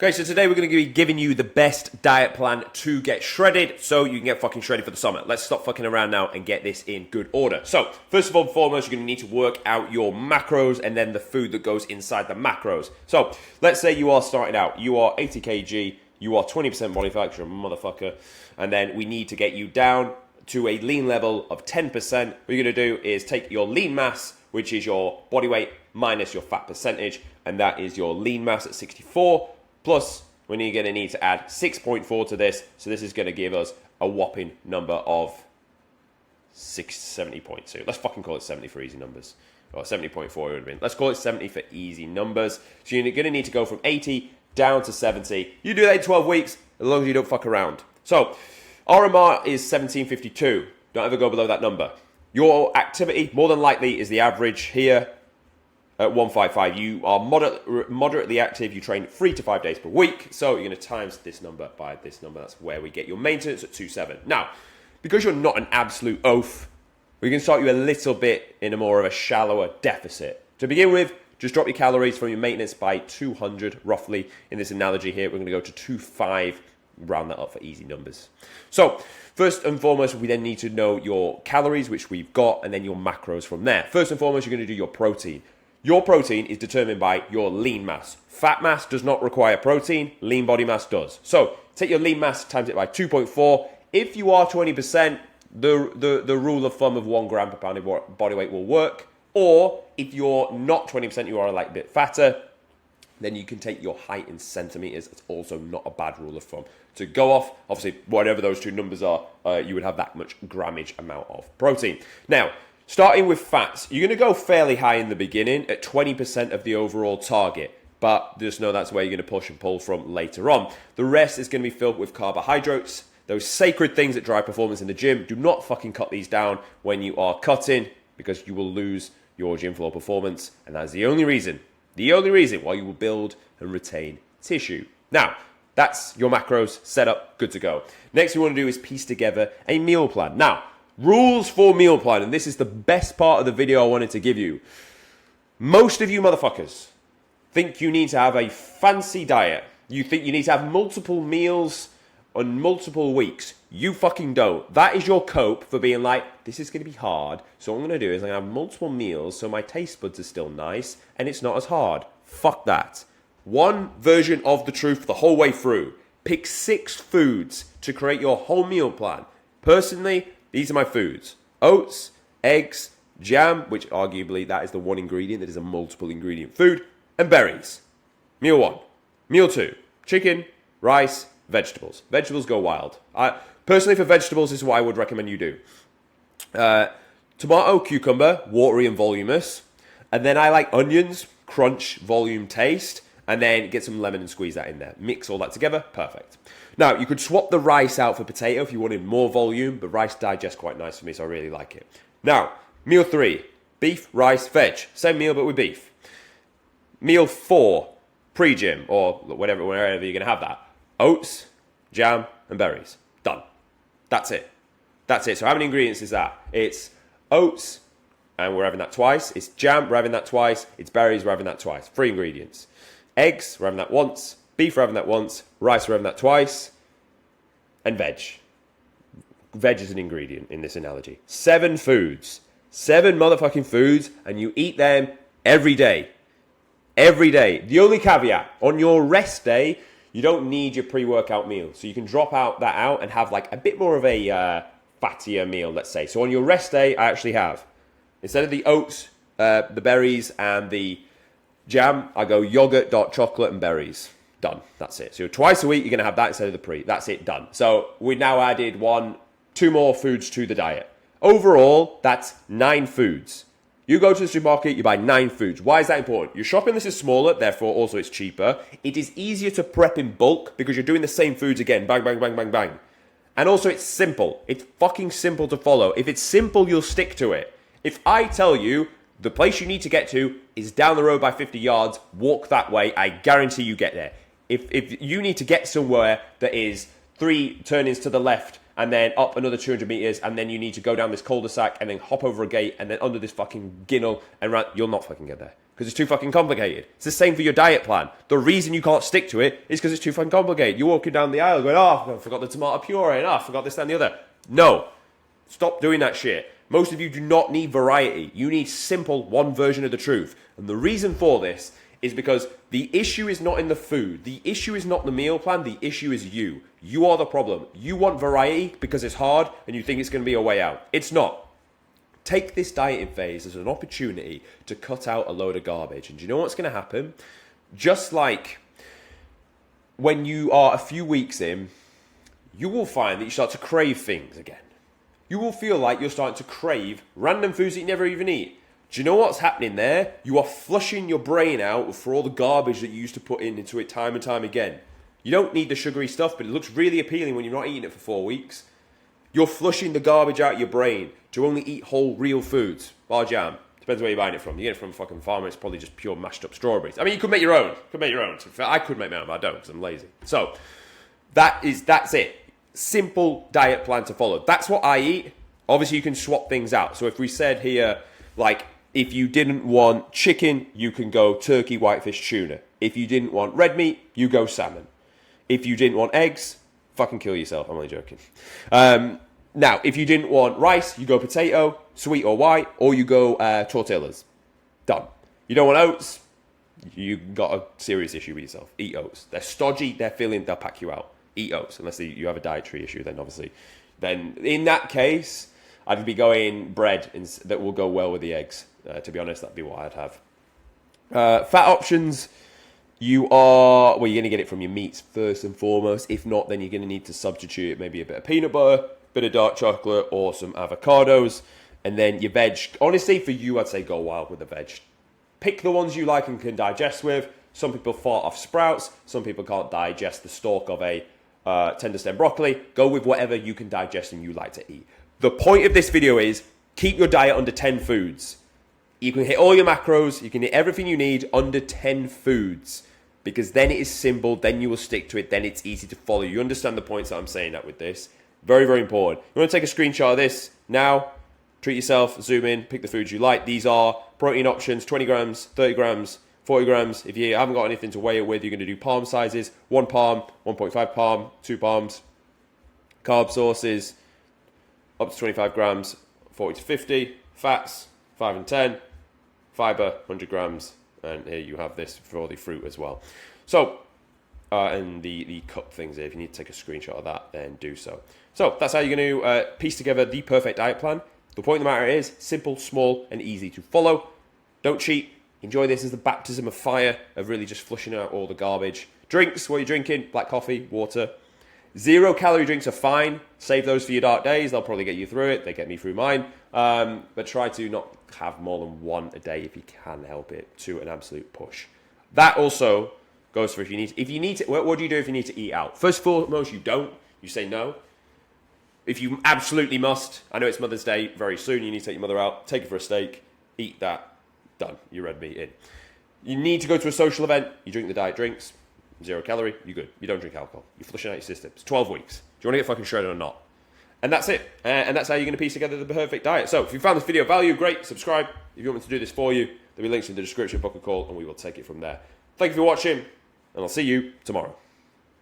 Okay, so today we're going to be giving you the best diet plan to get shredded so you can get fucking shredded for the summer. Let's stop fucking around now and get this in good order. So, first of all and foremost, you're going to need to work out your macros and then the food that goes inside the macros. So, let's say you are starting out. You are 80 kg, you are 20% body fat, you're a motherfucker, and then we need to get you down to a lean level of 10%. What you're going to do is take your lean mass, which is your body weight minus your fat percentage, and that is your lean mass at 64. Plus, we're going to need to add 6.4 to this, so this is going to give us a whopping number of 70.2. Let's fucking call it 70 for easy numbers. Or 70.4 would have been. Let's call it 70 for easy numbers. So you're going to need to go from 80 down to 70. You do that in 12 weeks, as long as you don't fuck around. So, RMR is 1752. Don't ever go below that number. Your activity, more than likely, is the average here. At 155, you are moderately active. You train 3 to 5 days per week. So you're going to times this number by this number. That's where we get your maintenance at 2.7. Now, because you're not an absolute oaf, we can start you a little bit in a more of a shallower deficit. To begin with, just drop your calories from your maintenance by 200 roughly. In this analogy here, we're going to go to 2.5. Round that up for easy numbers. So, first and foremost, we then need to know your calories, which we've got, and then your macros from there. First and foremost, you're going to do your protein. Your protein is determined by your lean mass. Fat mass does not require protein. Lean body mass does. So take your lean mass, times it by 2.4. If you are 20%, the rule of thumb of 1 gram per pound of body weight will work. Or if you're not 20%, you are a bit fatter, then you can take your height in centimeters. It's also not a bad rule of thumb to go off. Obviously, whatever those two numbers are, you would have that much grammage amount of protein. Now, starting with fats, you're going to go fairly high in the beginning at 20% of the overall target. But just know that's where you're going to push and pull from later on. The rest is going to be filled with carbohydrates. Those sacred things that drive performance in the gym. Do not fucking cut these down when you are cutting, because you will lose your gym floor performance. And that's the only reason why you will build and retain tissue. Now, that's your macros set up, good to go. Next we want to do is piece together a meal plan. Now, rules for meal plan, and this is the best part of the video I wanted to give you. Most of you motherfuckers think you need to have a fancy diet. You think you need to have multiple meals on multiple weeks. You fucking don't. That is your cope for being like, this is going to be hard, so what I'm going to do is I'm going to have multiple meals so my taste buds are still nice and it's not as hard. Fuck that. One version of the truth the whole way through. Pick 6 foods to create your whole meal plan. Personally, these are my foods: oats, eggs, jam, which arguably that is the one ingredient that is a multiple ingredient food, and berries. Meal 1. Meal 2, chicken, rice, vegetables. Vegetables go wild. Personally, for vegetables, this is what I would recommend you do. Tomato, cucumber, watery and voluminous. And then I like onions, crunch, volume, taste. And then get some lemon and squeeze that in there. Mix all that together. Perfect. Now, you could swap the rice out for potato if you wanted more volume, but rice digests quite nice for me, so I really like it. Now, meal 3, beef, rice, veg. Same meal, but with beef. Meal 4, pre-gym, or wherever you're going to have that. Oats, jam, and berries. Done. That's it. So how many ingredients is that? It's oats, and we're having that twice. It's jam, we're having that twice. It's berries, we're having that twice. 3 ingredients. Eggs, we're having that once. Beef, we're having that once. Rice, we're having that twice. And veg. Veg is an ingredient in this analogy. 7 foods. 7 motherfucking foods, and you eat them every day. Every day. The only caveat, on your rest day, you don't need your pre-workout meal. So you can drop that out and have like a bit more of a fattier meal, let's say. So on your rest day, I actually have, instead of the oats, the berries, and the jam, I go yogurt, dark chocolate, and berries. Done. That's it. So twice a week, you're going to have that instead of the pre. That's it. Done. So we now added 2 more foods to the diet. Overall, that's 9 foods. You go to the supermarket, you buy 9 foods. Why is that important? Your shopping list is smaller, therefore also it's cheaper. It is easier to prep in bulk because you're doing the same foods again. Bang, bang, bang, bang, bang. And also it's simple. It's fucking simple to follow. If it's simple, you'll stick to it. If I tell you the place you need to get to is down the road by 50 yards, walk that way, I guarantee you get there. If you need to get somewhere that is 3 turnings to the left and then up another 200 meters, and then you need to go down this cul-de-sac, and then hop over a gate, and then under this fucking ginnel, and run. You'll not fucking get there. Because it's too fucking complicated. It's the same for your diet plan. The reason you can't stick to it is because it's too fucking complicated. You're walking down the aisle going, oh, I forgot the tomato puree, and I forgot this, that, and the other. No. Stop doing that shit. Most of you do not need variety. You need simple, one version of the truth. And the reason for this is because the issue is not in the food. The issue is not the meal plan. The issue is you. You are the problem. You want variety because it's hard and you think it's going to be a way out. It's not. Take this dieting phase as an opportunity to cut out a load of garbage. And do you know what's going to happen? Just like when you are a few weeks in, you will find that you start to crave things again. You will feel like you're starting to crave random foods that you never even eat. Do you know what's happening there? You are flushing your brain out for all the garbage that you used to put into it time and time again. You don't need the sugary stuff, but it looks really appealing when you're not eating it for 4 weeks. You're flushing the garbage out of your brain to only eat whole, real foods. Bar jam. Depends where you're buying it from. You get it from a fucking farmer, it's probably just pure mashed up strawberries. I mean, you could make your own. I could make my own, but I don't because I'm lazy. So, that's it. Simple diet plan to follow. That's what I eat. Obviously, you can swap things out. So if we said here, like, if you didn't want chicken, you can go turkey, whitefish, tuna. If you didn't want red meat, you go salmon. If you didn't want eggs, fucking kill yourself. I'm only joking. Now, if you didn't want rice, you go potato, sweet or white, or you go tortillas. Done. You don't want oats, you got a serious issue with yourself. Eat oats. They're stodgy, they're filling, they'll pack you out. Eat oats, unless you have a dietary issue, then obviously. Then, in that case, I'd be going bread that will go well with the eggs. To be honest, that'd be what I'd have. Fat options, you're going to get it from your meats first and foremost. If not, then you're going to need to substitute it, maybe a bit of peanut butter, bit of dark chocolate, or some avocados. And then your veg. Honestly, for you, I'd say go wild with the veg. Pick the ones you like and can digest with. Some people fart off sprouts. Some people can't digest the stalk of a tender stem broccoli. Go with whatever you can digest and you like to eat. The point of this video is keep your diet under 10 foods. You can hit all your macros. You can hit everything you need under 10 foods. Because then it is simple. Then you will stick to it. Then it's easy to follow. You understand the points that I'm saying that with this. Very, very important. You want to take a screenshot of this now. Treat yourself. Zoom in. Pick the foods you like. These are protein options. 20 grams, 30 grams, 40 grams. If you haven't got anything to weigh it with, you're going to do palm sizes. 1 palm, 1.5 palm, 2 palms. Carb sources, up to 25 grams, 40 to 50. Fats, 5 and 10. Fiber, 100 grams. And here you have this for the fruit as well. So, and the cup things here, if you need to take a screenshot of that, then do so. So, that's how you're going to piece together the perfect diet plan. The point of the matter is, simple, small, and easy to follow. Don't cheat. Enjoy this as the baptism of fire of really just flushing out all the garbage. Drinks, what you're drinking, black coffee, water. 0-calorie drinks are fine. Save those for your dark days. They'll probably get you through it. They get me through mine. But try to not have more than 1 a day if you can help it, to an absolute push. That also goes for if you need to, what do you do if you need to eat out? First and foremost, you don't. You say no. If you absolutely must, I know it's Mother's Day very soon, you need to take your mother out, take her for a steak, eat that, done, you red meat in. You need to go to a social event, you drink the diet drinks, 0 calorie, you're good. You don't drink alcohol. You're flushing out your system. It's 12 weeks. Do you want to get fucking shredded or not? And that's it. And that's how you're going to piece together the perfect diet. So if you found this video of value, great, subscribe. If you want me to do this for you, there'll be links in the description, book a call, and we will take it from there. Thank you for watching, and I'll see you tomorrow.